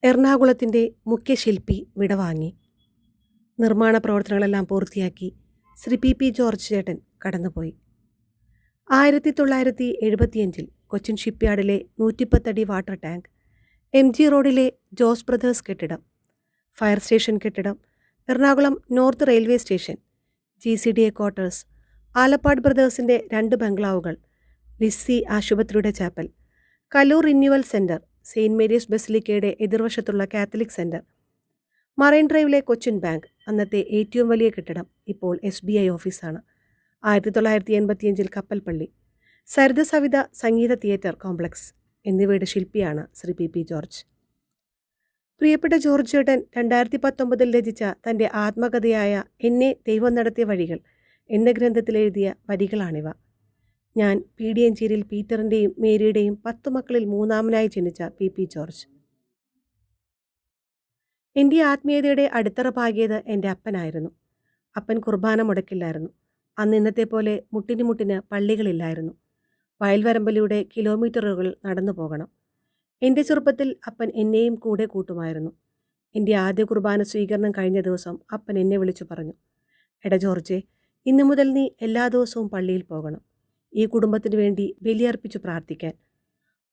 എറണാകുളത്തിൻ്റെ മുഖ്യശില്പി വിടവാങ്ങി. നിർമ്മാണ പ്രവർത്തനങ്ങളെല്ലാം പൂർത്തിയാക്കി ശ്രീ പി ജോർജ് ചേട്ടൻ കടന്നുപോയി. 1975 കൊച്ചിൻ ഷിപ്പ്യാർഡിലെ 110 അടി വാട്ടർ ടാങ്ക്, MG റോഡിലെ ജോസ് ബ്രദേഴ്സ് കെട്ടിടം, ഫയർ സ്റ്റേഷൻ കെട്ടിടം, Ernakulam north railway station, GCDA quarters, Alappat ബ്രദേഴ്സിൻ്റെ 2 ബംഗ്ലാവുകൾ, ലിസ്സി ആശുപത്രിയുടെ chapel, Kaloor renewal centre, Saint Mary's ബസിലിക്കയുടെ എതിർവശത്തുള്ള കാത്തലിക് സെൻറ്റർ, മറൈൻ ഡ്രൈവിലെ കൊച്ചിൻ ബാങ്ക്, അന്നത്തെ ഏറ്റവും വലിയ കെട്ടിടം, ഇപ്പോൾ SBI ഓഫീസാണ്. 1985 കപ്പൽപ്പള്ളി, സരിത സവിത സംഗീത തിയേറ്റർ കോംപ്ലക്സ് എന്നിവയുടെ ശില്പിയാണ് ശ്രീ പി ജോർജ്. പ്രിയപ്പെട്ട ജോർജ് ചേട്ടൻ 2019 രചിച്ച തൻ്റെ ആത്മകഥയായ എന്നെ ദൈവം നടത്തിയ വഴികൾ എന്ന ഗ്രന്ഥത്തിൽ എഴുതിയ വരികളാണിവ. ഞാൻ പീടിയഞ്ചേരിയിൽ പീറ്ററിൻ്റെയും മേരിയുടെയും 10 മക്കളിൽ 3ാമനായി ജനിച്ച പി ജോർജ്. എൻ്റെ ആത്മീയതയുടെ അടിത്തറ പാകിയത് എൻ്റെ അപ്പനായിരുന്നു. അപ്പൻ കുർബാന മുടക്കില്ലായിരുന്നു. അന്ന് ഇന്നത്തെ പോലെ മുട്ടിന് പള്ളികളില്ലായിരുന്നു. വയൽവരമ്പലിലൂടെ കിലോമീറ്ററുകൾ നടന്നു പോകണം. എൻ്റെ ചെറുപ്പത്തിൽ അപ്പൻ എന്നെയും കൂടെ കൂട്ടുമായിരുന്നു. എൻ്റെ ആദ്യ കുർബാന സ്വീകരണം കഴിഞ്ഞ ദിവസം അപ്പൻ എന്നെ വിളിച്ചു പറഞ്ഞു, എടാ ജോർജെ, ഇന്നു മുതൽ നീ എല്ലാ ദിവസവും പള്ളിയിൽ പോകണം, ഈ കുടുംബത്തിനു വേണ്ടി ബലിയർപ്പിച്ചു പ്രാർത്ഥിക്കാൻ.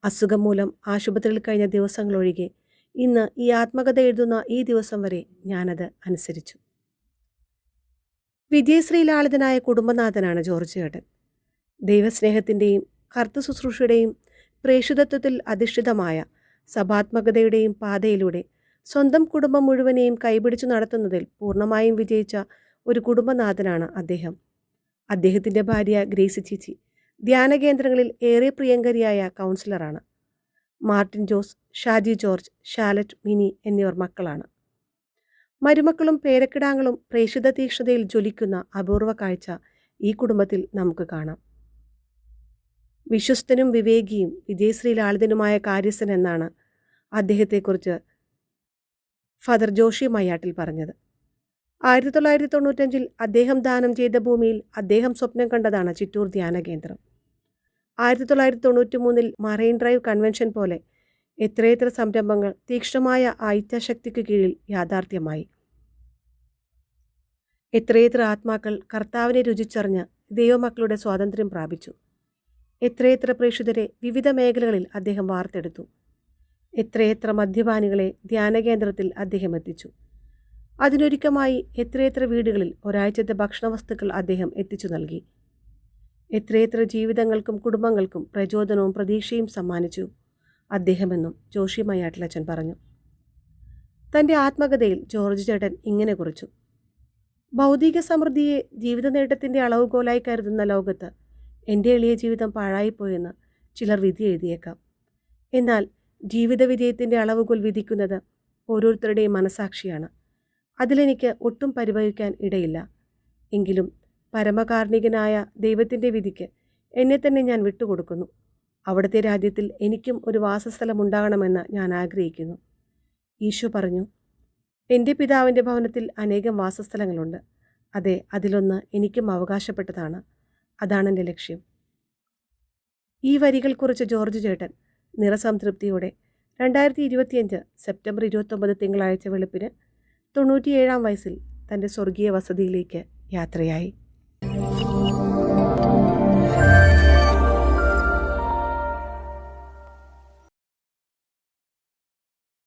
അസുഖം മൂലം ആശുപത്രിയിൽ കഴിഞ്ഞ ദിവസങ്ങളൊഴികെ ഇന്ന് ഈ ആത്മകഥ എഴുതുന്ന ഈ ദിവസം വരെ ഞാനത് അനുസരിച്ചു. വിജയശ്രീലാളിതനായ കുടുംബനാഥനാണ് ജോർജ് ചേട്ടൻ. ദൈവസ്നേഹത്തിൻ്റെയും കർത്തൃ ശുശ്രൂഷയുടെയും പ്രേഷിതത്വത്തിൽ അധിഷ്ഠിതമായ സഭാത്മകതയുടെയും പാതയിലൂടെ സ്വന്തം കുടുംബം മുഴുവനെയും കൈപിടിച്ചു നടത്തുന്നതിൽ പൂർണ്ണമായും വിജയിച്ച ഒരു കുടുംബനാഥനാണ് അദ്ദേഹം. അദ്ദേഹത്തിൻ്റെ ഭാര്യ ഗ്രേസി ചേച്ചി ധ്യാന കേന്ദ്രങ്ങളിൽ ഏറെ പ്രിയങ്കരിയായ കൗൺസിലറാണ്. Martin Jose, Shaji George, Shalet, Mini എന്നിവർ മക്കളാണ്. മരുമക്കളും പേരക്കിടാങ്ങളും പ്രേഷിത തീക്ഷ്ണതയിൽ ജ്വലിക്കുന്ന അപൂർവ കാഴ്ച ഈ കുടുംബത്തിൽ നമുക്ക് കാണാം. വിശ്വസ്തനും വിവേകിയും വിജയശ്രീലാളിതനുമായ കാര്യസ്ഥൻ എന്നാണ് അദ്ദേഹത്തെക്കുറിച്ച് ഫാദർ ജോഷി മയ്യാട്ടിൽ പറഞ്ഞത്. 1995 അദ്ദേഹം ദാനം ചെയ്ത ഭൂമിയിൽ അദ്ദേഹം സ്വപ്നം കണ്ടതാണ് ചിറ്റൂർ ധ്യാന കേന്ദ്രം. 1993 മറൈൻ ഡ്രൈവ് കൺവെൻഷൻ പോലെ എത്രയെത്ര സംരംഭങ്ങൾ തീക്ഷ്ണമായ ഇച്ഛാശക്തിക്ക് കീഴിൽ യാഥാർത്ഥ്യമായി. എത്രയെത്ര ആത്മാക്കൾ കർത്താവിനെ രുചിച്ചറിഞ്ഞ് ദൈവമക്കളുടെ സ്വാതന്ത്ര്യം പ്രാപിച്ചു. എത്രയെത്ര പ്രേക്ഷിതരെ വിവിധ മേഖലകളിൽ അദ്ദേഹം വാർത്തെടുത്തു. എത്രയെത്ര മദ്യപാനികളെ ധ്യാനകേന്ദ്രത്തിൽ അദ്ദേഹം എത്തിച്ചു. അതിനൊരുക്കമായി എത്രയെത്ര വീടുകളിൽ ഒരാഴ്ചത്തെ ഭക്ഷണവസ്തുക്കൾ അദ്ദേഹം എത്തിച്ചു നൽകി. എത്രയെത്ര ജീവിതങ്ങൾക്കും കുടുംബങ്ങൾക്കും പ്രചോദനവും പ്രതീക്ഷയും സമ്മാനിച്ചു അദ്ദേഹമെന്നും ജോഷി മയ്യാട്ടിലച്ചൻ പറഞ്ഞു. തൻ്റെ ആത്മകഥയിൽ ജോർജ് ചേട്ടൻ ഇങ്ങനെ കുറിച്ചു: ഭൗതിക സമൃദ്ധിയെ ജീവിത നേട്ടത്തിൻ്റെ അളവുകോലായി കരുതുന്ന ലോകത്ത് എൻ്റെ എളിയ ജീവിതം പാഴായിപ്പോയെന്ന് ചിലർ വിധി എഴുതിയേക്കാം. എന്നാൽ ജീവിത വിജയത്തിൻ്റെ അളവുകോൽ വിധിക്കുന്നത് ഓരോരുത്തരുടെയും മനസാക്ഷിയാണ്. അതിലെനിക്ക് ഒട്ടും പരിഭവിക്കാൻ ഇടയില്ല. എങ്കിലും പരമകാരുണികനായ ദൈവത്തിൻ്റെ വിധിക്ക് എന്നെ തന്നെ ഞാൻ വിട്ടുകൊടുക്കുന്നു. അവിടുത്തെ രാജ്യത്തിൽ എനിക്കും ഒരു വാസസ്ഥലമുണ്ടാകണമെന്ന് ഞാൻ ആഗ്രഹിക്കുന്നു. ഈശോ പറഞ്ഞു, എൻ്റെ പിതാവിൻ്റെ ഭവനത്തിൽ അനേകം വാസസ്ഥലങ്ങളുണ്ട്. അതെ, അതിലൊന്ന് എനിക്കും അവകാശപ്പെട്ടതാണ്. അതാണെൻ്റെ ലക്ഷ്യം. ഈ വരികൾ കുറിച്ച ജോർജ് ചേട്ടൻ നിറസംതൃപ്തിയോടെ 2025 സെപ്റ്റംബർ 29 തിങ്കളാഴ്ച വെളുപ്പിന് 97-ാം വയസ്സിൽ തൻ്റെ സ്വർഗീയ വസതിയിലേക്ക് യാത്രയായി.